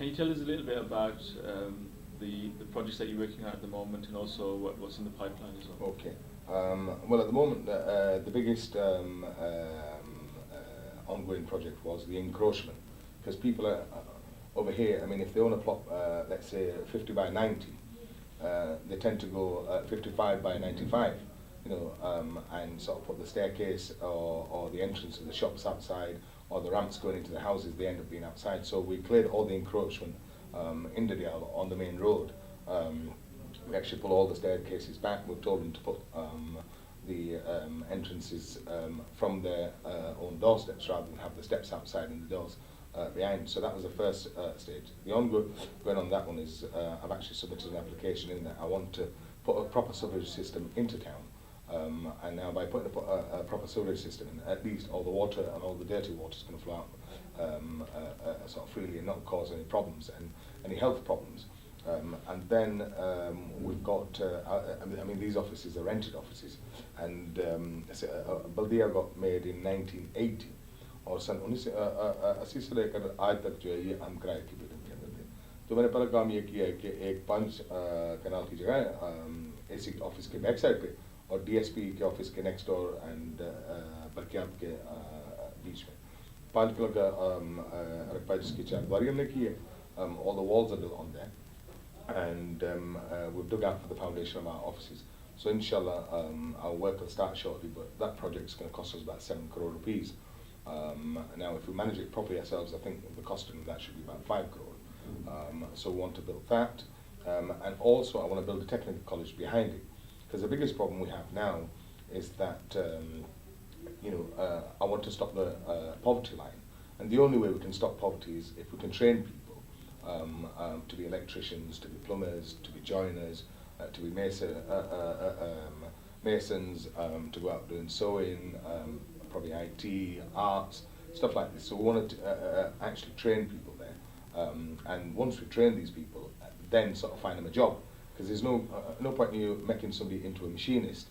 Can you tell us a little bit about the projects that you're working on at the moment, and also what's in the pipeline as well? Okay. Well, at the moment, the biggest ongoing project was the encroachment, because people are over here. I mean, if they own a plot, let's say 50 by 90, they tend to go 55 by 95, and sort of put the staircase or the entrance to the shops outside, or the ramps going into the houses, they end up being outside. So we cleared all the encroachment in Dadyal on the main road. We actually pull all the staircases back. We've told them to put the entrances from their own doorsteps rather than have the steps outside and the doors behind. So that was the first stage. The ongoing on that one is I've actually submitted an application in that I want to put a proper sewage system into town. And now by putting a proper sewage system in, at least all the water and all the dirty water is going to flow out sort of freely and not cause any problems and any health problems. And then we've got, I mean, these offices are rented offices, and Dadyal got made in 1980 और सन 1980 से लेकर आज तक जो है ये हम किराए की बिल्डिंग के अंदर थे. तो मैंने पहला काम ये किया है कि एक 5 कनाल की जगह है एसी ऑफिस के बैक साइड पे और डीएसपी के ऑफिस के नेक्स्ट डोर एंड बरकियाब के बीच में 5 किलो का रकबा जिसकी चारदीवारी हमने की है. All the walls are built on there, and we've dug out for the foundation of our offices. So inshallah, our work will start shortly, but that project's going to cost us about 7 crore rupees. Now, if we manage it properly ourselves, I think the cost of that should be about 5 crore. So we want to build that, and also I want to build a technical college behind it, because the biggest problem we have now is that I want to stop the poverty line, and the only way we can stop poverty is if we can train people. To be electricians, to be plumbers, to be joiners, to be masons, to go out doing sewing, probably IT, arts, stuff like this. So we wanted to actually train people there, and once we train these people, then sort of find them a job, because there's no point in you making somebody into a machinist,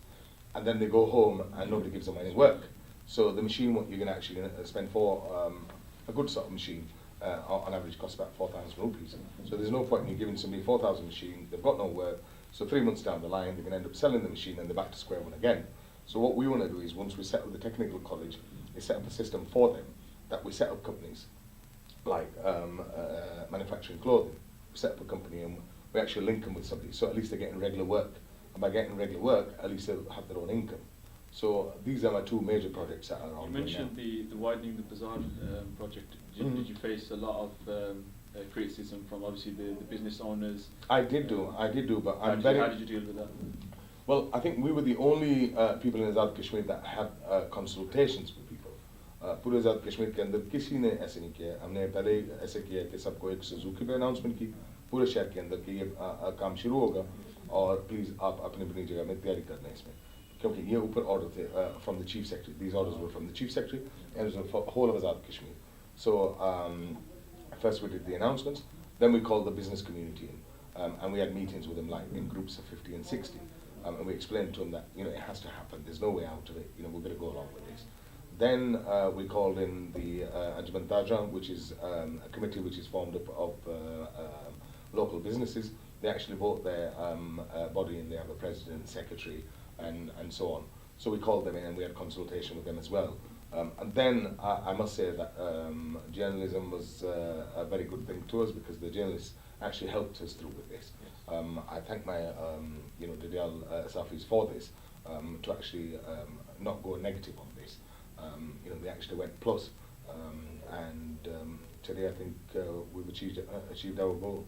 and then they go home and nobody gives them any work. So the machine, what you're going to actually spend for a good sort of machine. On average costs about 4,000 rupees. So there's no point in you giving somebody 4,000 machine, they've got no work, so 3 months down the line they're going to end up selling the machine and they're back to square one again. So what we want to do is, once we set up the technical college, is set up a system for them, that we set up companies like manufacturing clothing. We set up a company and we actually link them with somebody, so at least they're getting regular work, and by getting regular work at least they'll have their own income. So these are my 2 major projects that are on. You mentioned the widening the bazaar project. Did you face a lot of criticism from obviously the business owners? I did do, but how did you deal with that? Well, I think we were the only people in Azad Kashmir that had consultations with people. पूरे आज़ाद कश्मीर के अंदर किसी ने ऐसे नहीं किया. हमने पहले ऐसे किया कि सबको एक सुजुकी पे अनाउंसमेंट की पूरे शहर के अंदर कि ये काम शुरू होगा और प्लीज़ आप अपनी अपनी जगह में तैयारी कर लें इसमें, क्योंकि ये ऊपर ऑर्डर थे from the chief secretary. These orders were from the chief secretary and it was for the whole of Azad Kashmir. So first we did the announcements, then we called the business community in, and we had meetings with them like in groups of 50 and 60, and we explained to them that it has to happen. There's no way out of it. We're going to go along with this. Then we called in the Anjuman Taja, which is a committee which is formed up of local businesses. They actually vote their body, and they have a president, secretary, and so on. So we called them in and we had consultation with them as well. And then I must say that journalism was a very good thing to us, because the journalists actually helped us through with this. I thank my Dadyal Safis for this, to actually not go negative on this. They actually went plus, and today I think we've achieved our goal.